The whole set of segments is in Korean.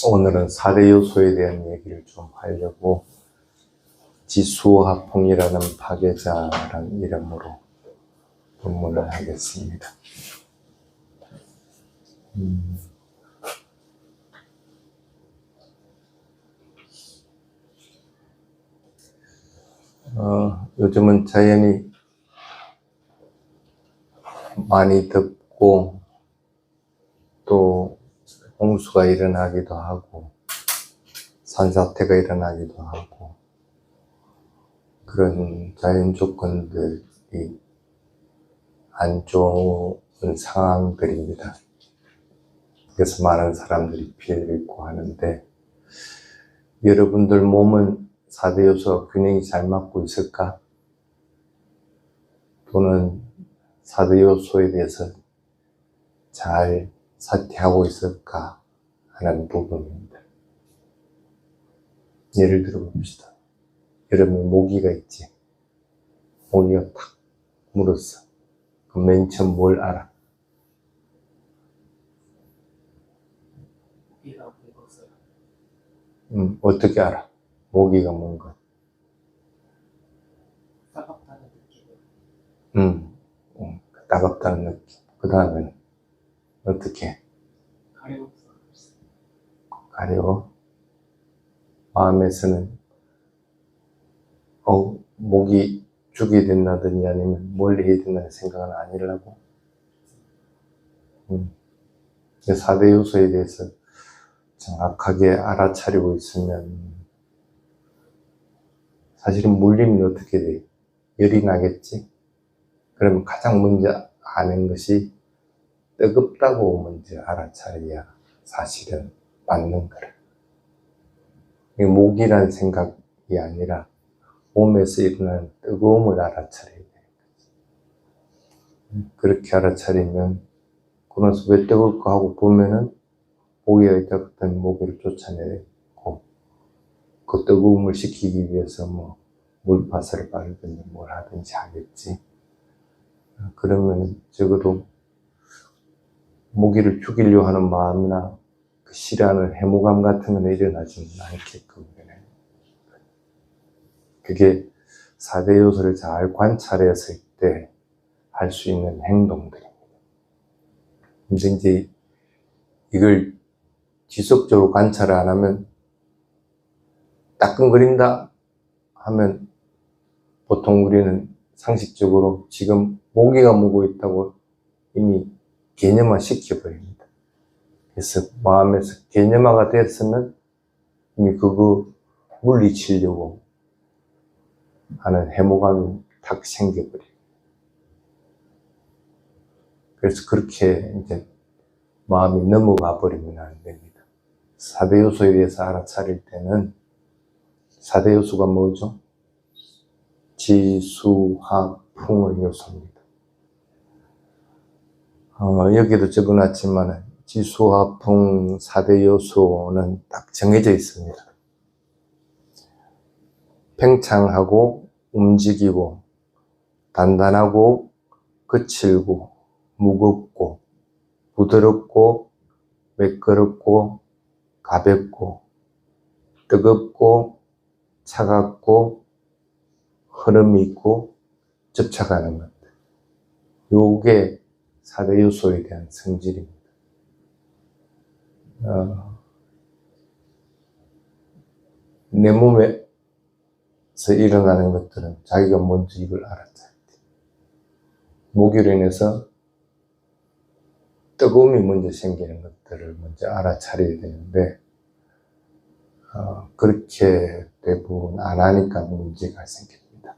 오늘은 4대 요소에 대한 얘기를 좀 하려고 지수화풍이라는 파괴자라는 이름으로 본문을 하겠습니다. 요즘은 자연이 많이 덥고 또 홍수가 일어나기도 하고 산사태가 일어나기도 하고 그런 자연 조건들이 안 좋은 상황들입니다. 그래서 많은 사람들이 피해를 입고 하는데, 여러분들 몸은 4대 요소가 균형이 잘 맞고 있을까? 또는 4대 요소에 대해서 잘 사퇴하고 있을까 하는 부분입니다. 예를 들어 봅시다. 여러분 모기가 있지. 모기가 탁 물었어. 그럼 맨 처음 뭘 알아? 모기가 물었어요. 어떻게 알아? 모기가 뭔가. 따갑다는 느낌. 따갑다는 느낌. 그 다음에는 어떻게? 가려워. 마음에서는 목이 죽게 된다든지 아니면 멀리 해야 된다는 생각은 아니라고. 4대 요소에 대해서 정확하게 알아차리고 있으면 사실은 물리면 어떻게 돼? 열이 나겠지? 그러면 가장 먼저 아는 것이 뜨겁다고 먼저 알아차려야 사실은 맞는 거라. 목이라는 생각이 아니라 몸에서 일어나는 뜨거움을 알아차려야 돼. 그렇게 알아차리면 그러면서 왜 뜨거울까 하고 보면은 모기가 있다면 모기를 쫓아내고 그 뜨거움을 식히기 위해서 물파스를 바르든지 뭘 하든지 하겠지. 그러면 적어도 모기를 죽이려 하는 마음이나 그 싫어하는 해모감 같은 건 일어나지는 않게끔. 그게 4대 요소를 잘 관찰했을 때 할 수 있는 행동들입니다. 근데 이제 이걸 지속적으로 관찰을 안 하면 따끔거린다 하면 보통 우리는 상식적으로 지금 모기가 물고 있다고 이미 개념화 시켜버립니다. 그래서 마음에서 개념화가 됐으면 이미 그거 물리치려고 하는 해모감이 탁 생겨버려요. 그래서 그렇게 이제 마음이 넘어가 버리면 안 됩니다. 4대 요소에 대해서 알아차릴 때는 4대 요소가 뭐죠? 지수화풍의 요소입니다. 여기도 적어놨지만 지수화풍 4대 요소는 딱 정해져 있습니다. 팽창하고 움직이고 단단하고 거칠고 무겁고 부드럽고 매끄럽고 가볍고 뜨겁고 차갑고 흐름이 있고 접착하는 것들. 요게 4대 요소에 대한 성질입니다. 내 몸에서 일어나는 것들은 자기가 먼저 이걸 알았다. 모기로 인해서 뜨거움이 먼저 생기는 것들을 먼저 알아차려야 되는데 그렇게 대부분 안 하니까 문제가 생깁니다.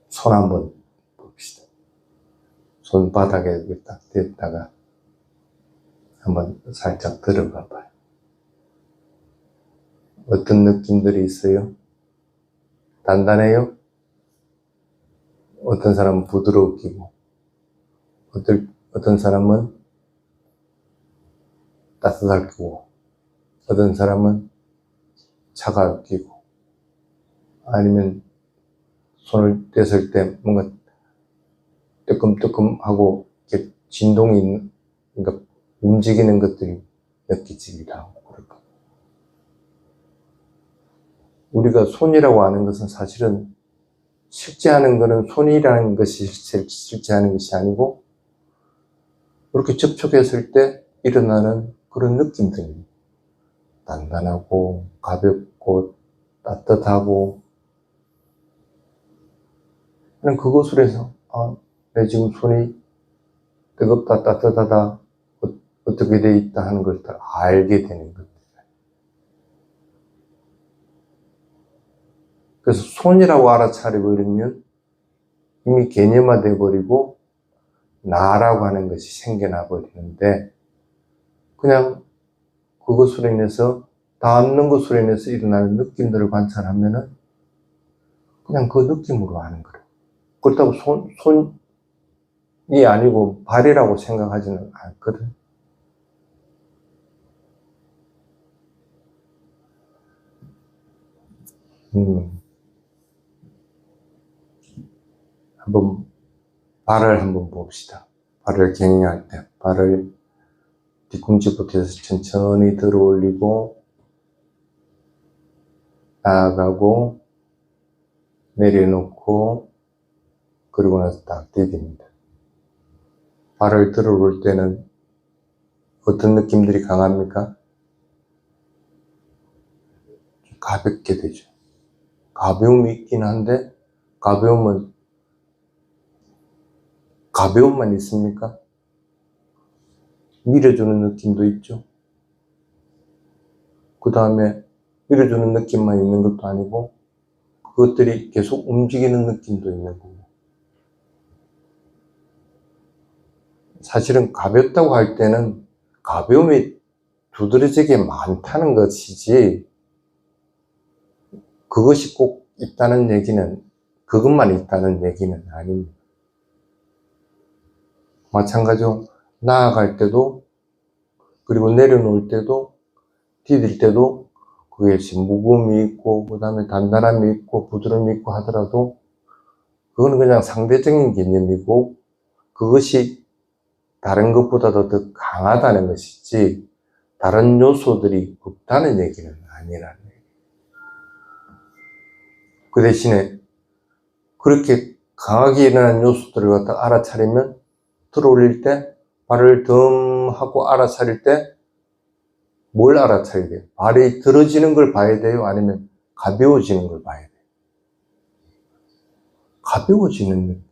손 한번 봅시다. 손바닥에 딱 댔다가 한번 살짝 들어가 봐요. 어떤 느낌들이 있어요? 단단해요? 어떤 사람은 부드럽고 어떤 사람은 따뜻하고 어떤 사람은 차갑고 아니면 손을 댔을 때 뭔가 뜨끔뜨끔하고 진동이, 그러니까 움직이는 것들이 느껴지기도 하고 그럴까. 우리가 손이라고 하는 것은 사실은 실제 하는 것은 손이라는 것이 실제 하는 것이 아니고 그렇게 접촉했을 때 일어나는 그런 느낌들이 단단하고 가볍고 따뜻하고 그것으로 해서 내 지금 손이 뜨겁다 따뜻하다 어떻게 돼 있다 하는 걸 다 알게 되는 것. 그래서 손이라고 알아차려버리면 이미 개념화돼 버리고 나라고 하는 것이 생겨나 버리는데 그냥 그것으로 인해서 닿는 것으로 인해서 일어나는 느낌들을 관찰하면은 그냥 그 느낌으로 하는 거예요. 그렇다고 손이 아니고 발이라고 생각하지는 않거든. 한번 발을 한번 봅시다. 발을 갱행할 때 발을 뒤꿈치부터 해서 천천히 들어 올리고 나아가고 내려놓고 그리고 나서 딱 디딥니다. 발을 들어 올 때는 어떤 느낌들이 강합니까? 가볍게 되죠. 가벼움이 있긴 한데 가벼움만 있습니까? 밀어주는 느낌도 있죠. 그 다음에 밀어주는 느낌만 있는 것도 아니고 그것들이 계속 움직이는 느낌도 있는 거고. 사실은 가볍다고 할 때는 가벼움이 두드러지게 많다는 것이지 그것이 꼭 있다는 얘기는 그것만 있다는 얘기는 아닙니다. 마찬가지로 나아갈 때도 그리고 내려놓을 때도 디딜 때도 그것이 무거움이 있고 그 다음에 단단함이 있고 부드러움이 있고 하더라도 그거는 그냥 상대적인 개념이고 그것이 다른 것보다도 더 강하다는 것이지 다른 요소들이 없다는 얘기는 아니라는 얘기예요. 그 대신에 그렇게 강하게 일어나는 요소들을 갖다 알아차리면 들어올릴 때 발을 덤 하고 알아차릴 때 뭘 알아차려야 돼요? 발이 들어지는 걸 봐야 돼요? 아니면 가벼워지는 걸 봐야 돼요? 가벼워지는 느낌.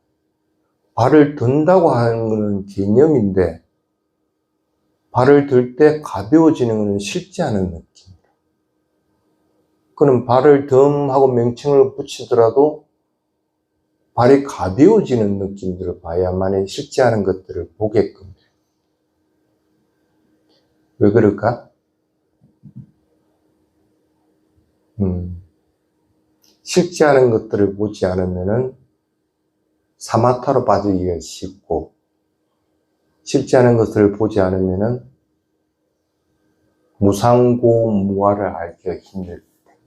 발을 든다고 하는 것은 개념인데 발을 들 때 가벼워지는 것은 실제 하는 느낌입니다. 그럼 발을 덤 하고 명칭을 붙이더라도 발이 가벼워지는 느낌들을 봐야만이 실제 하는 것들을 보게끔 돼요. 왜 그럴까? 실제 하는 것들을 보지 않으면은 사마타로 빠지기가 쉽고 실제 하는 것들을 보지 않으면은 무상고무아를 알기가 힘들 때.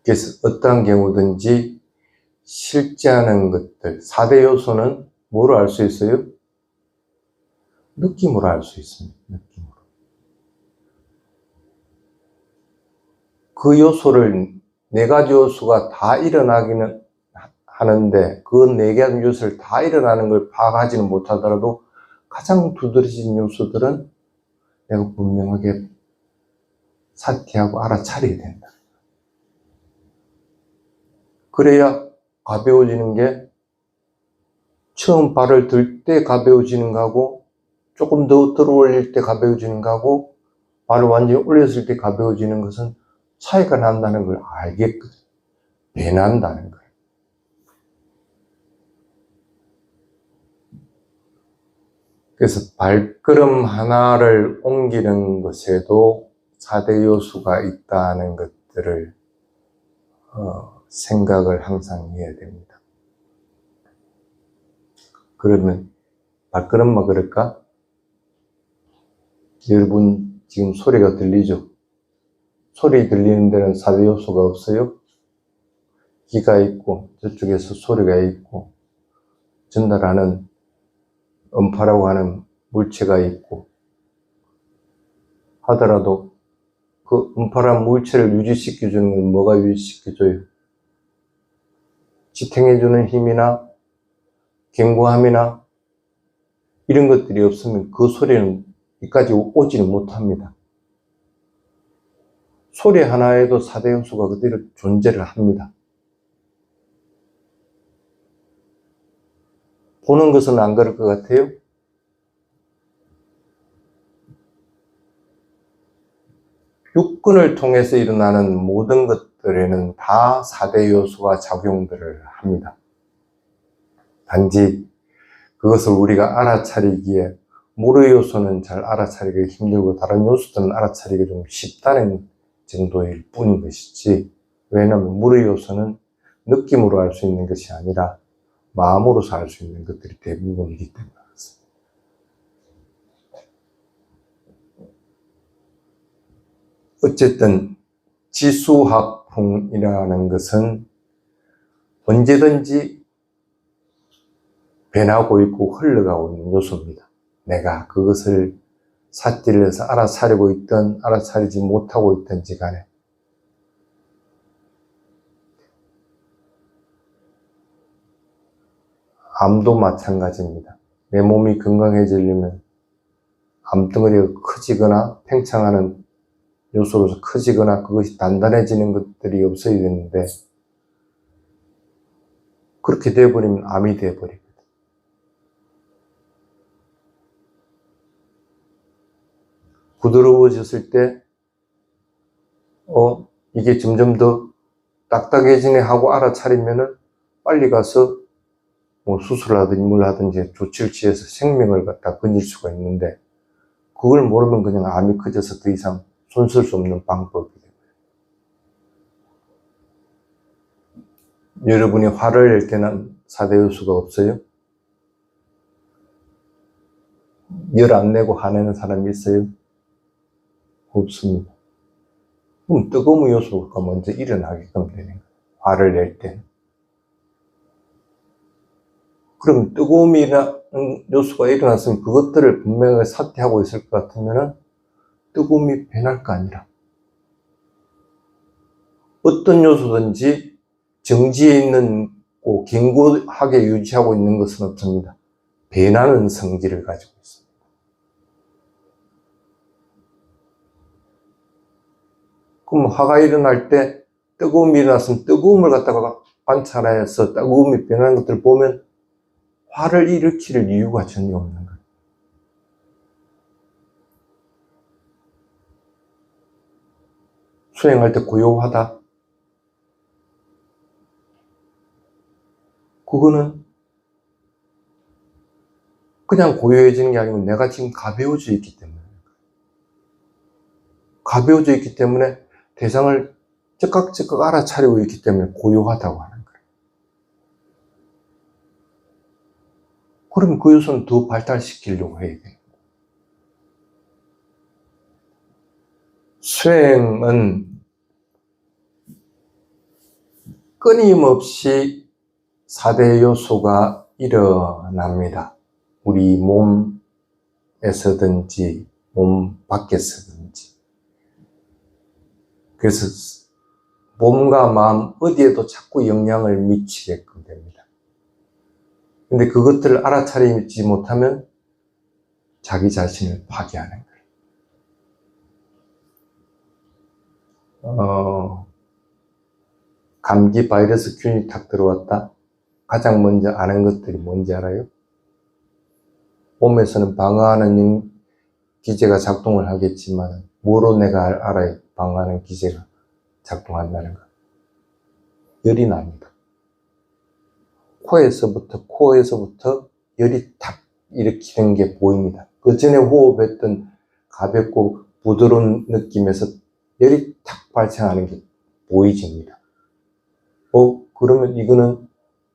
그래서 어떠한 경우든지 실제 하는 것들 4대 요소는 뭐로 알 수 있어요? 느낌으로 알 수 있습니다. 느낌으로. 그 요소를 4가지 요소가 다 일어나기는 하는데 그 4가지 요소를 다 일어나는 걸 파악하지는 못하더라도 가장 두드러진 요소들은 내가 분명하게 사퇴하고 알아차려야 된다. 그래야 가벼워지는 게 처음 발을 들 때 가벼워지는 거하고 조금 더 들어 올릴 때 가벼워지는 거하고 발을 완전히 올렸을 때 가벼워지는 것은 차이가 난다는 걸 알겠거든. 변한다는 거예요. 그래서 발걸음 하나를 옮기는 것에도 4대 요소가 있다는 것들을 생각을 항상 해야 됩니다. 그러면 발걸음만 그럴까? 여러분 지금 소리가 들리죠? 소리 들리는 데는 4대 요소가 없어요? 기가 있고 저쪽에서 소리가 있고 전달하는 음파라고 하는 물체가 있고 하더라도 그 음파란 물체를 유지시켜주는 건 뭐가 유지시켜줘요? 지탱해주는 힘이나 견고함이나 이런 것들이 없으면 그 소리는 여기까지 오지는 못합니다. 소리 하나에도 4대 요소가 그대로 존재를 합니다. 보는 것은 안 그럴 것 같아요? 육근을 통해서 일어나는 모든 것들에는 다 4대 요소가 작용들을 합니다. 단지 그것을 우리가 알아차리기에 물의 요소는 잘 알아차리기 힘들고 다른 요소들은 알아차리기 좀 쉽다는 정도일 뿐인 것이지, 왜냐하면 물의 요소는 느낌으로 알 수 있는 것이 아니라 마음으로서 알 수 있는 것들이 대부분이기 때문에 그렇습니다. 어쨌든 지수학풍이라는 것은 언제든지 변하고 있고 흘러가고 있는 요소입니다. 내가 그것을 삿질러서 알아차리고 있든 알아차리지 못하고 있든지 간에 암도 마찬가지입니다. 내 몸이 건강해지려면 암덩어리가 커지거나 팽창하는 요소로서 커지거나 그것이 단단해지는 것들이 없어야 되는데 그렇게 되어버리면 암이 되어버리거든. 부드러워졌을 때 이게 점점 더 딱딱해지네 하고 알아차리면은 빨리 가서 뭐 수술을 하든지 뭘 하든지 조치를 취해서 생명을 갖다 건질 수가 있는데 그걸 모르면 그냥 암이 커져서 더 이상 손쓸 수 없는 방법이에요. 여러분이 화를 낼 때는 4대 요소가 없어요? 열 안 내고 화내는 사람이 있어요? 없습니다. 그럼 뜨거운 요소가 먼저 일어나게끔 되는 거예요. 화를 낼 때. 그럼 뜨거움이나 요소가 일어났으면 그것들을 분명하게 사퇴하고 있을 것 같으면은 뜨거움이 변할 거 아니라 어떤 요소든지 정지해 있는 견고하게 유지하고 있는 것은 없습니다. 변하는 성질을 가지고 있습니다. 그럼 화가 일어날 때 뜨거움이 일어났으면 뜨거움을 갖다가 관찰해서 뜨거움이 변하는 것들을 보면 화를 일으킬 이유가 전혀 없는 거예요. 수행할 때 고요하다? 그거는 그냥 고요해지는 게 아니고 내가 지금 가벼워져 있기 때문에 가벼워져 있기 때문에 대상을 즉각 알아차리고 있기 때문에 고요하다고 하는 거예요. 그럼 그 요소는 더 발달시키려고 해야 돼요. 수행은 끊임없이 4대 요소가 일어납니다. 우리 몸에서든지 몸 밖에서든지. 그래서 몸과 마음 어디에도 자꾸 영향을 미치게끔 됩니다. 근데 그것들을 알아차리지 못하면 자기 자신을 파괴하는 거예요. 감기 바이러스 균이 탁 들어왔다. 가장 먼저 아는 것들이 뭔지 알아요? 몸에서는 방어하는 기제가 작동을 하겠지만 뭐로 내가 알아요? 방어하는 기제가 작동한다는 거. 열이 납니다. 코에서부터 열이 탁 일으키는 게 보입니다. 그 전에 호흡했던 가볍고 부드러운 느낌에서 열이 탁 발생하는 게 보이집니다. 그러면 이거는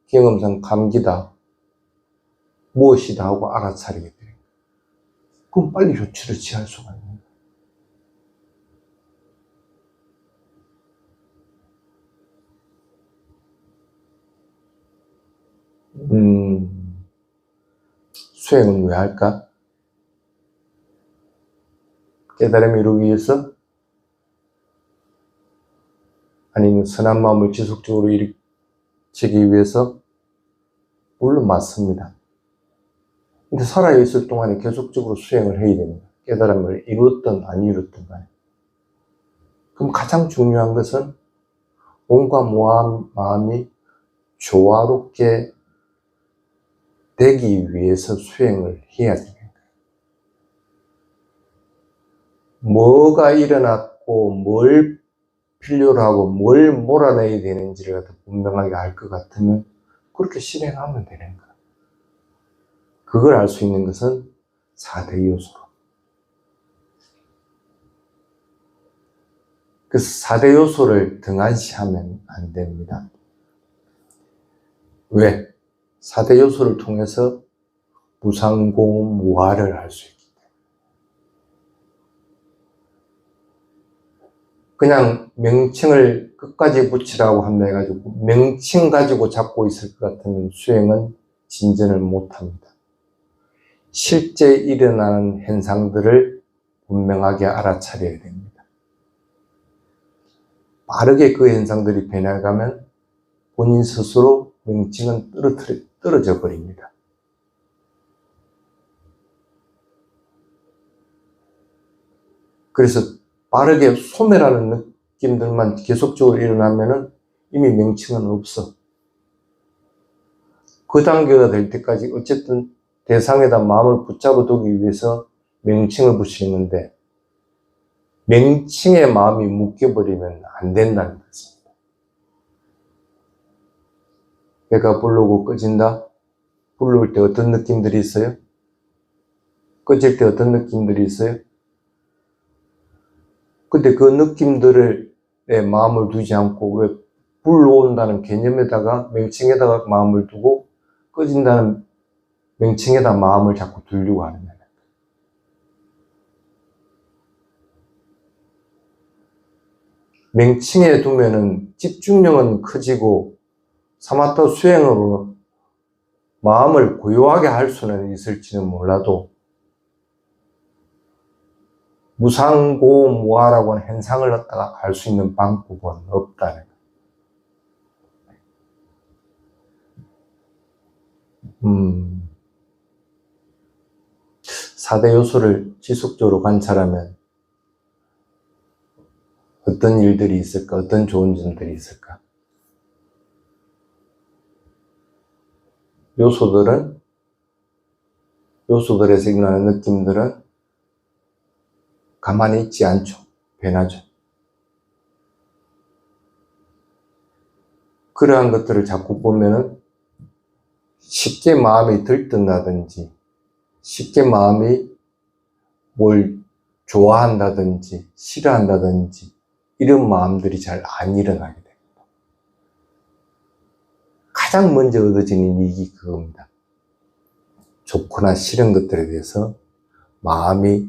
경험상 감기다, 무엇이다 하고 알아차리게 돼요. 그럼 빨리 조치를 취할 수가 있는 거예요. 수행은 왜 할까? 깨달음을 이루기 위해서? 아니면 선한 마음을 지속적으로 일으키기 위해서? 물론 맞습니다. 근데 살아있을 동안에 계속적으로 수행을 해야 됩니다. 깨달음을 이루었든 안 이루었든 간에. 그럼 가장 중요한 것은 몸과 마음이 조화롭게 되기 위해서 수행을 해야 됩니다. 뭐가 일어났고 뭘 필요로 하고 뭘 몰아내야 되는지를 분명하게 알 것 같으면 그렇게 실행하면 되는 거예요. 그걸 알 수 있는 것은 4대 요소로. 그래서 4대 요소를 등한시하면 안 됩니다. 왜? 4대 요소를 통해서 무상공무화를 할 수 있기 때문에. 그냥 명칭을 끝까지 붙이라고 한다 해가지고 명칭 가지고 잡고 있을 것 같으면 수행은 진전을 못합니다. 실제 일어나는 현상들을 분명하게 알아차려야 됩니다. 빠르게 그 현상들이 변해가면 본인 스스로 명칭은 떨어져 버립니다. 그래서 빠르게 소멸하는 느낌들만 계속적으로 일어나면은 이미 명칭은 없어. 그 단계가 될 때까지 어쨌든 대상에다 마음을 붙잡아 두기 위해서 명칭을 붙이는데 명칭에 마음이 묶여버리면 안 된다는 것입니다. 배가 부르고 꺼진다? 부를 때 어떤 느낌들이 있어요? 꺼질 때 어떤 느낌들이 있어요? 근데 그 느낌들에 마음을 두지 않고 왜 불러온다는 개념에다가 명칭에다가 마음을 두고 꺼진다는 명칭에다 마음을 자꾸 두려고 하는 거예요. 명칭에 두면은 집중력은 커지고 사마타 수행으로 마음을 고요하게 할 수는 있을지는 몰라도 무상고무화라고 하는 현상을 갖다가 알 수 있는 방법은 없다는 거예요. 4대 요소를 지속적으로 관찰하면 어떤 일들이 있을까? 어떤 좋은 점들이 있을까? 요소들에서 일어나는 느낌들은 가만히 있지 않죠. 변하죠. 그러한 것들을 자꾸 보면은 쉽게 마음이 들뜬다든지 쉽게 마음이 뭘 좋아한다든지 싫어한다든지 이런 마음들이 잘 안 일어나게 됩니다. 가장 먼저 얻어지는 이익이 그겁니다. 좋거나 싫은 것들에 대해서 마음이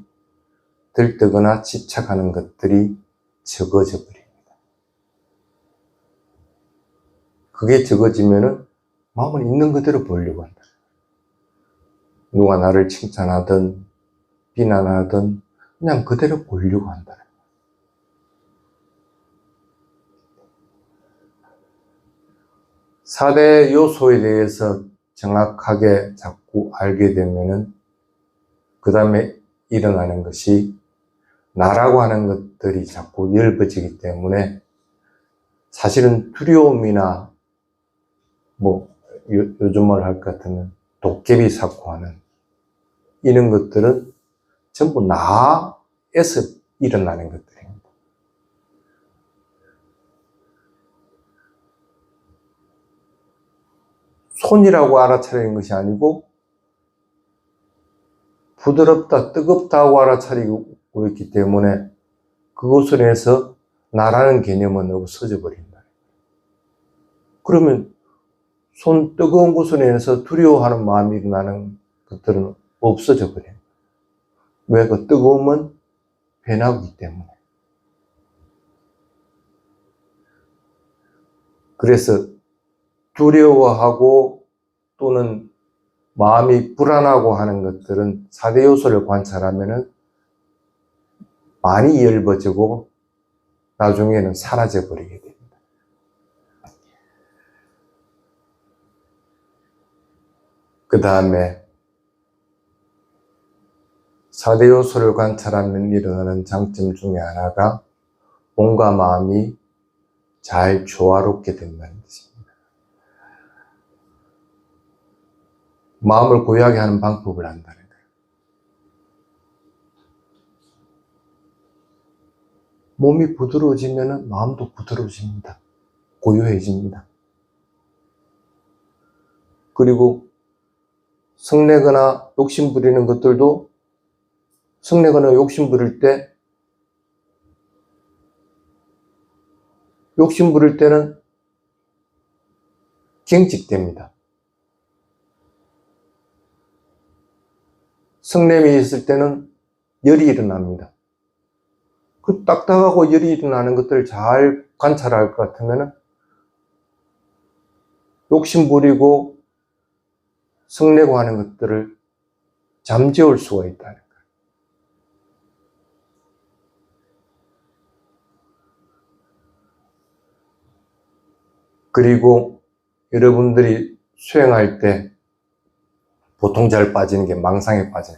들뜨거나 집착하는 것들이 적어져 버립니다. 그게 적어지면은 마음은 있는 그대로 보려고 한다. 누가 나를 칭찬하든 비난하든 그냥 그대로 보려고 한다. 사대 요소에 대해서 정확하게 자꾸 알게 되면은 그 다음에 일어나는 것이 나라고 하는 것들이 자꾸 넓어지기 때문에 사실은 두려움이나 요즘 말 할 것 같으면 도깨비 사고하는 이런 것들은 전부 나에서 일어나는 것들입니다. 손이라고 알아차리는 것이 아니고 부드럽다, 뜨겁다고 알아차리고 있기 때문에 그것을 해서 나라는 개념은 없어져 버린다. 그러면 손 뜨거운 것을 인해서 두려워하는 마음이 일어나는 것들은 없어져 버려요. 왜? 그 뜨거움은 변하기 때문에. 그래서 두려워하고 또는 마음이 불안하고 하는 것들은 4대 요소를 관찰하면은 많이 엷어지고 나중에는 사라져 버리게 됩니다. 그 다음에 4대 요소를 관찰하면 일어나는 장점 중에 하나가 몸과 마음이 잘 조화롭게 된다는 뜻입니다. 마음을 고요하게 하는 방법을 안다는 거예요. 몸이 부드러워지면 마음도 부드러워집니다. 고요해집니다. 그리고 성내거나 욕심 부리는 것들도 성내거나 욕심 부릴 때 욕심 부릴 때는 경직됩니다. 성냄이 있을 때는 열이 일어납니다. 그 딱딱하고 열이 일어나는 것들을 잘 관찰할 것 같으면 욕심 부리고 성내고 하는 것들을 잠재울 수가 있다는 거예요. 그리고 여러분들이 수행할 때 보통 잘 빠지는 게 망상에 빠져요.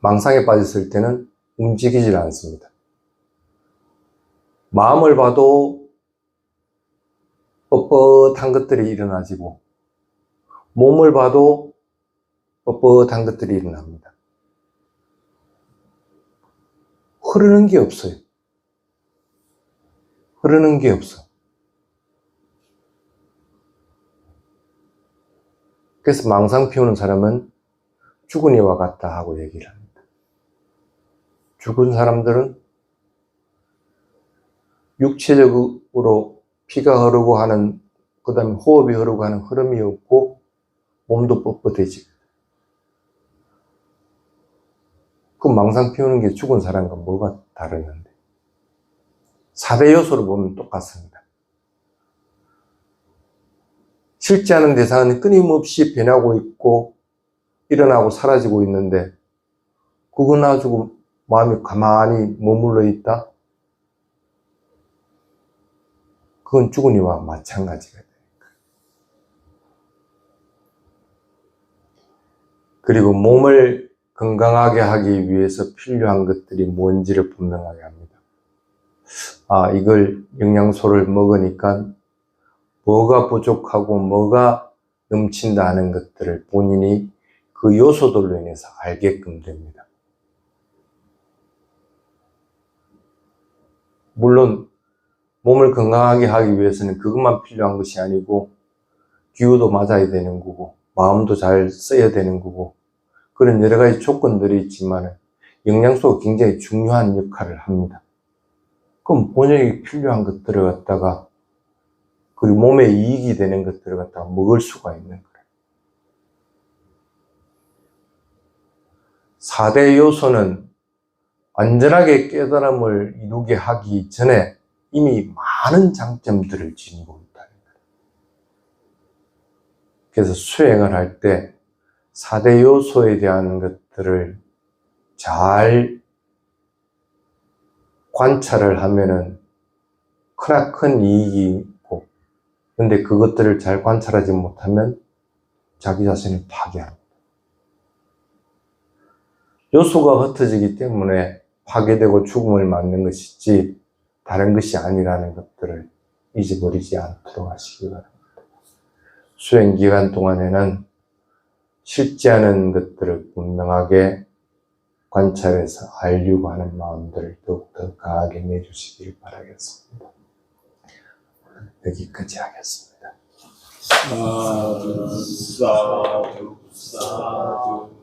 망상에 빠졌을 때는 움직이질 않습니다. 마음을 봐도 뻣뻣한 것들이 일어나지고 몸을 봐도 뻣뻣한 것들이 일어납니다. 흐르는 게 없어요. 흐르는 게 없어. 그래서 망상 피우는 사람은 죽은 이와 같다 하고 얘기를 합니다. 죽은 사람들은 육체적으로 피가 흐르고 하는, 그 다음에 호흡이 흐르고 하는 흐름이 없고 몸도 뻣뻣해지고. 그 망상 피우는 게 죽은 사람과 뭐가 다르는데? 4대 요소로 보면 똑같습니다. 실제하는 대상은 끊임없이 변하고 있고 일어나고 사라지고 있는데 그거 놔두고 마음이 가만히 머물러 있다? 그건 죽은 이와 마찬가지가 됩니다. 그리고 몸을 건강하게 하기 위해서 필요한 것들이 뭔지를 분명하게 합니다. 이걸 영양소를 먹으니까 뭐가 부족하고 뭐가 넘친다 하는 것들을 본인이 그 요소들로 인해서 알게끔 됩니다. 물론 몸을 건강하게 하기 위해서는 그것만 필요한 것이 아니고 기후도 맞아야 되는 거고 마음도 잘 써야 되는 거고 그런 여러 가지 조건들이 있지만 영양소가 굉장히 중요한 역할을 합니다. 그럼 본인에게 필요한 것들을 갖다가 그리고 몸에 이익이 되는 것들을 갖다가 먹을 수가 있는 거예요. 4대 요소는 완전하게 깨달음을 이루게 하기 전에 이미 많은 장점들을 지니고 있다는 거예요. 그래서 수행을 할 때 4대 요소에 대한 것들을 잘 관찰을 하면은 크나큰 이익이 있고, 근데 그것들을 잘 관찰하지 못하면 자기 자신을 파괴합니다. 요소가 흩어지기 때문에 파괴되고 죽음을 맞는 것이지 다른 것이 아니라는 것들을 잊어버리지 않도록 하시기 바랍니다. 수행 기간 동안에는 실제하는 것들을 분명하게 관찰해서 알려고 하는 마음들을 더욱더 강하게 내주시길 바라겠습니다. 여기까지 하겠습니다. 사두 사두 사두